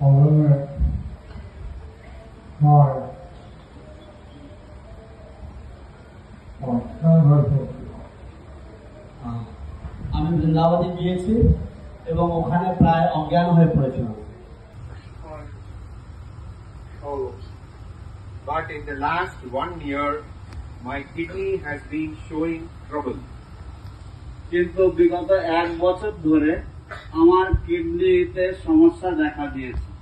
আমি বৃন্দাবনে গিয়েছি এবং ওখানে প্রায় অজ্ঞান হয়ে পড়েছিলাম। But in the last 1 year, my kidney has been showing trouble. কিন্তু বিগত 1 বছর ধরে আমার কিডনিতে সমস্যা দেখা দিয়েছে।